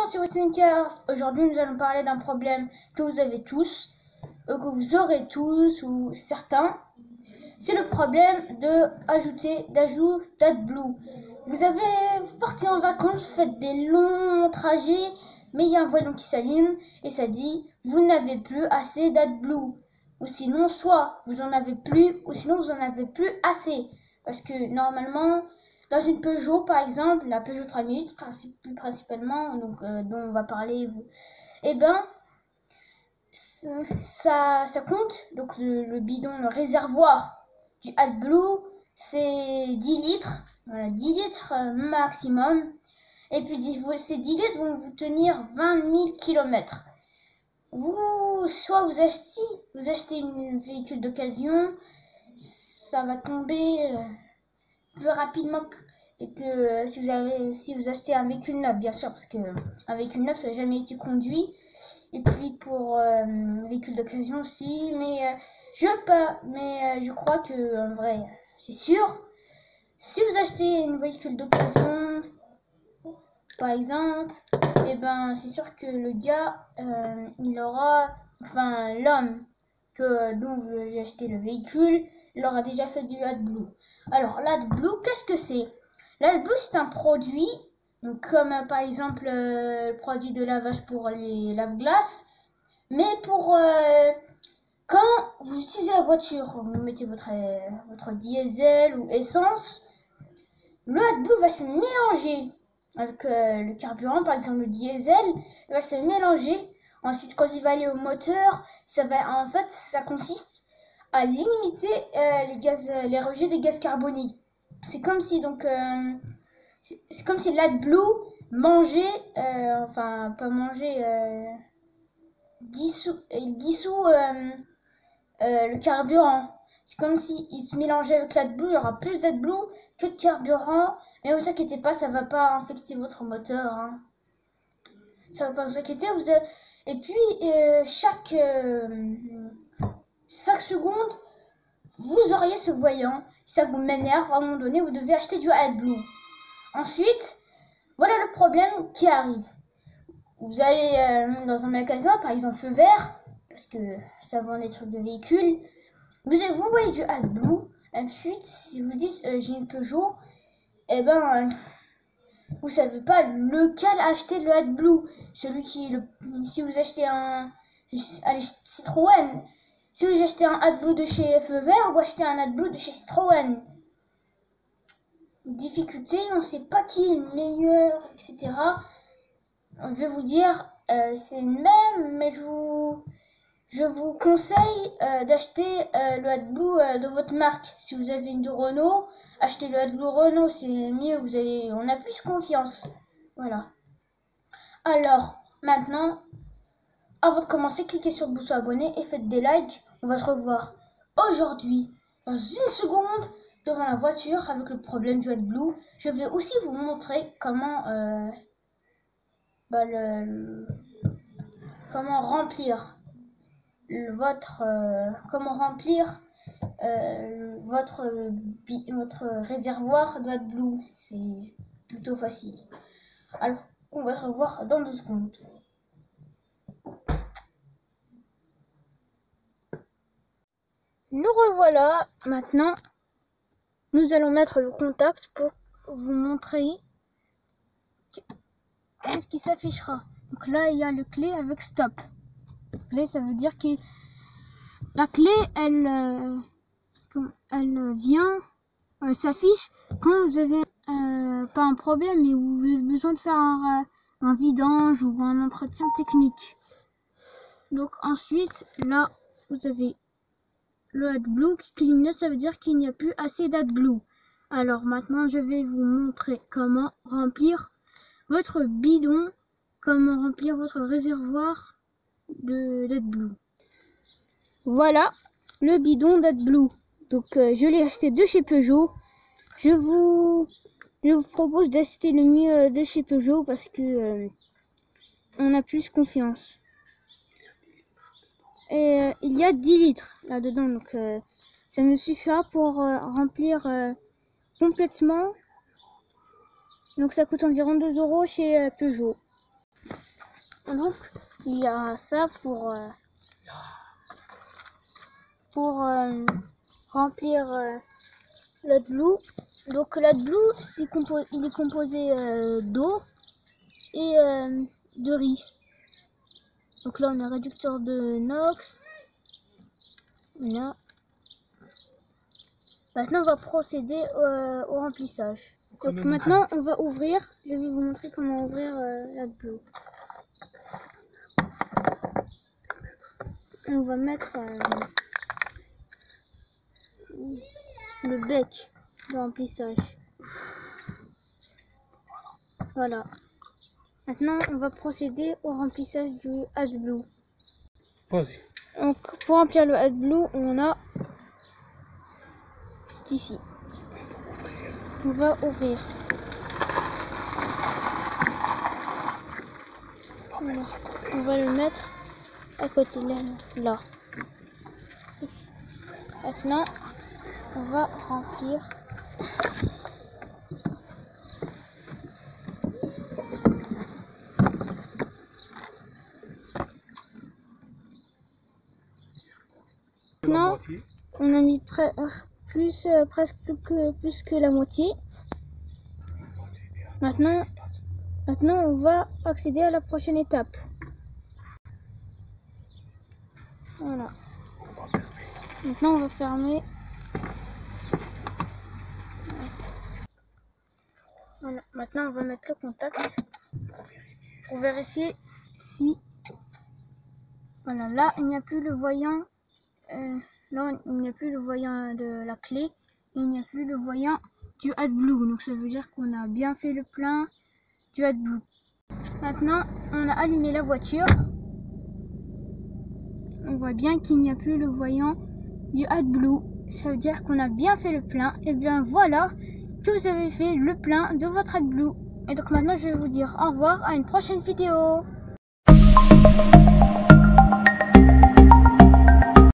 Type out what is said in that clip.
Bonjour, c'est Wessenkers. Aujourd'hui, nous allons parler d'un problème que vous avez tous, que vous aurez tous ou certains. C'est le problème d'ajout d'AdBlue. Vous partez en vacances, vous faites des longs trajets, mais il y a un voyant qui s'allume et ça dit vous n'avez plus assez d'AdBlue. Ou sinon, soit vous en avez plus, ou sinon vous en avez plus assez. Parce que normalement, dans une Peugeot, par exemple, la Peugeot 3000 principalement, donc, dont on va parler, ça compte. Donc le bidon, le réservoir du AdBlue, c'est 10 litres. Voilà, 10 litres maximum. Et puis ces 10 litres vont vous tenir 20 000 km. Soit vous achetez un véhicule d'occasion, ça va tomber plus rapidement que si vous achetez un véhicule neuf, bien sûr, parce que un véhicule neuf ça n'a jamais été conduit. Et puis pour un véhicule d'occasion aussi, mais je crois que en vrai c'est sûr. Si vous achetez un véhicule d'occasion, par exemple, c'est sûr que le gars il aura, enfin l'homme dont vous avez acheté le véhicule, il aura déjà fait du AdBlue. Alors l'AdBlue, qu'est-ce que c'est? L'AdBlue, c'est un produit, donc, comme par exemple le produit de lavage pour les lave-glaces, mais pour quand vous utilisez la voiture, vous mettez votre diesel ou essence, le AdBlue va se mélanger avec le carburant, par exemple le diesel, il va se mélanger. Ensuite, quand il va aller au moteur, ça consiste à limiter les rejets de gaz carbonique. C'est comme si l'AdBlue il dissout le carburant. C'est comme si il se mélangeait avec l'AdBlue, il y aura plus d'AdBlue que de carburant. Mais ne vous inquiétez pas, ça va pas infecter votre moteur. Hein. Ça va pas vous inquiéter. Et puis chaque 5 secondes, vous auriez ce voyant. Si ça vous m'énerve, à un moment donné, vous devez acheter du AdBlue. Ensuite, voilà le problème qui arrive. Vous allez dans un magasin, par exemple Feu Vert, parce que ça vend des trucs de véhicules. Vous voyez du AdBlue. Ensuite, si vous dites j'ai une Peugeot, vous savez pas lequel acheter le AdBlue. Si vous achetez Citroën, si vous achetez un AdBlue de chez Feu Vert ou achetez un AdBlue de chez Citroën. Difficulté, on ne sait pas qui est le meilleur, etc. Je vais vous dire, c'est une même, mais je vous conseille d'acheter le AdBlue de votre marque. Si vous avez une de Renault, achetez le AdBlue Renault, c'est mieux, on a plus confiance. Voilà. Alors, maintenant, avant de commencer, cliquez sur le bouton abonné et faites des likes. On va se revoir aujourd'hui, dans une seconde, devant la voiture avec le problème du AdBlue. Je vais aussi vous montrer comment remplir votre réservoir de AdBlue. C'est plutôt facile. Alors, on va se revoir dans 2 secondes. Nous revoilà. Maintenant, nous allons mettre le contact pour vous montrer ce qui s'affichera. Donc là, il y a le clé avec stop. Clé, ça veut dire que la clé, elle s'affiche quand vous avez pas un problème, mais vous avez besoin de faire un vidange ou un entretien technique. Donc ensuite, là, vous avez le AdBlue qui clignote, ça veut dire qu'il n'y a plus assez d'AdBlue. Alors maintenant, je vais vous montrer comment remplir votre bidon, comment remplir votre réservoir d'AdBlue. Voilà le bidon d'AdBlue. Donc je l'ai acheté de chez Peugeot. Je vous propose d'acheter le mieux de chez Peugeot parce que on a plus confiance. Et il y a 10 litres là-dedans, donc ça nous suffira pour remplir complètement. Donc ça coûte environ 2 € chez Peugeot. Donc il y a ça pour remplir l'AdBlue. Donc l'AdBlue il est composé d'eau et de riz. Donc là on a réducteur de NOx. Voilà. Maintenant on va procéder au remplissage. Donc maintenant on va ouvrir. Je vais vous montrer comment ouvrir l'AdBlue. On va mettre le bec de remplissage. Voilà. Maintenant, on va procéder au remplissage du AdBlue. Vas-y. Donc, pour remplir le AdBlue, on a... C'est ici. On va ouvrir. Voilà. On va le mettre à côté, là. Ici. Maintenant, on va remplir. Maintenant, on a mis presque plus que la moitié. Maintenant, on va accéder à la prochaine étape. Voilà. Maintenant, on va fermer. Voilà. Maintenant, on va mettre le contact pour vérifier si... Voilà, là, il n'y a plus le voyant. Là, il n'y a plus le voyant de la clé. Il n'y a plus le voyant du AdBlue. Donc, ça veut dire qu'on a bien fait le plein du AdBlue. Maintenant, on a allumé la voiture. On voit bien qu'il n'y a plus le voyant du AdBlue. Ça veut dire qu'on a bien fait le plein. Et bien voilà que vous avez fait le plein de votre AdBlue. Et donc maintenant je vais vous dire au revoir à une prochaine vidéo.